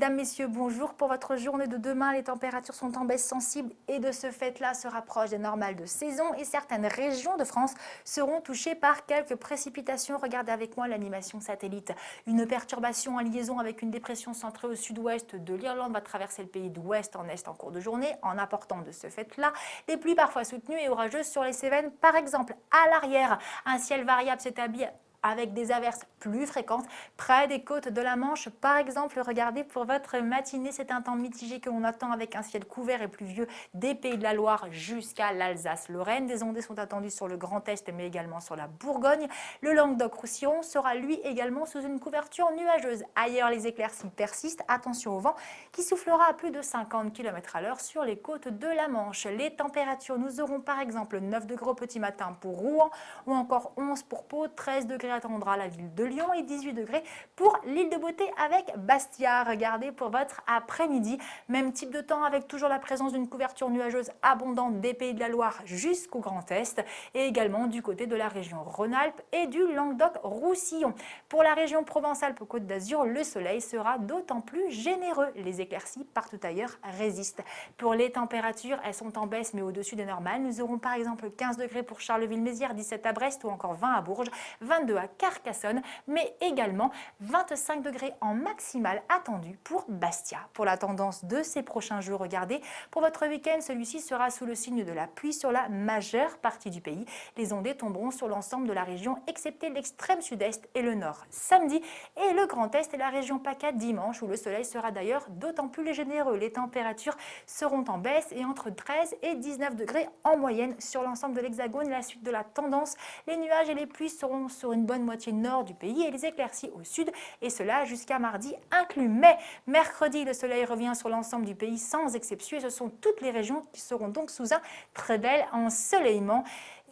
Mesdames, Messieurs, bonjour. Pour votre journée de demain, les températures sont en baisse sensible et de ce fait-là se rapprochent des normales de saison et certaines régions de France seront touchées par quelques précipitations. Regardez avec moi l'animation satellite. Une perturbation en liaison avec une dépression centrée au sud-ouest de l'Irlande va traverser le pays d'ouest en est en cours de journée en apportant de ce fait-là des pluies parfois soutenues et orageuses sur les Cévennes. Par exemple, à l'arrière, un ciel variable s'établit avec des averses plus fréquentes près des côtes de la Manche. Par exemple, regardez pour votre matinée, c'est un temps mitigé que l'on attend avec un ciel couvert et pluvieux des Pays de la Loire jusqu'à l'Alsace-Lorraine. Des ondées sont attendues sur le Grand Est mais également sur la Bourgogne. Le Languedoc-Roussillon sera lui également sous une couverture nuageuse. Ailleurs, les éclaircies persistent. Attention au vent qui soufflera à plus de 50 km/h sur les côtes de la Manche. Les températures, nous aurons par exemple 9 degrés au petit matin pour Rouen ou encore 11 pour Pau, 13 degrés attendra la ville de Lyon et 18 degrés pour l'île de Beauté avec Bastia. Regardez pour votre après-midi, même type de temps avec toujours la présence d'une couverture nuageuse abondante des Pays de la Loire jusqu'au Grand Est et également du côté de la région Rhône-Alpes et du Languedoc-Roussillon. Pour la région Provence-Alpes-Côte d'Azur, le soleil sera d'autant plus généreux. Les éclaircies partout ailleurs résistent. Pour les températures, elles sont en baisse mais au-dessus des normales. Nous aurons par exemple 15 degrés pour Charleville-Mézières, 17 à Brest ou encore 20 à Bourges, 22 à Carcassonne, mais également 25 degrés en maximale attendu pour Bastia. Pour la tendance de ces prochains jours, regardez, pour votre week-end, celui-ci sera sous le signe de la pluie sur la majeure partie du pays. Les ondées tomberont sur l'ensemble de la région, excepté l'extrême sud-est et le nord samedi, et le Grand Est et la région PACA dimanche, où le soleil sera d'ailleurs d'autant plus généreux. Les températures seront en baisse et entre 13 et 19 degrés en moyenne sur l'ensemble de l'Hexagone. La suite de la tendance, les nuages et les pluies seront sur une bonne moitié nord du pays et les éclaircies au sud, et cela jusqu'à mardi inclus. Mais mercredi, le soleil revient sur l'ensemble du pays sans exception et ce sont toutes les régions qui seront donc sous un très bel ensoleillement.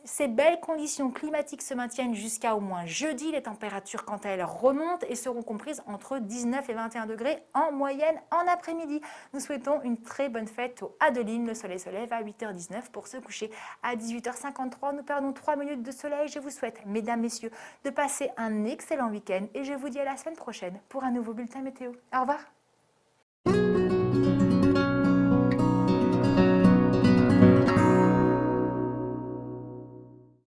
Ces belles conditions climatiques se maintiennent jusqu'à au moins jeudi. Les températures, quant à elles, remontent et seront comprises entre 19 et 21 degrés en moyenne en après-midi. Nous souhaitons une très bonne fête aux Adeline. Le soleil se lève à 8h19 pour se coucher à 18h53. Nous perdons 3 minutes de soleil. Je vous souhaite, mesdames, messieurs, de passer un excellent week-end et je vous dis à la semaine prochaine pour un nouveau bulletin météo. Au revoir.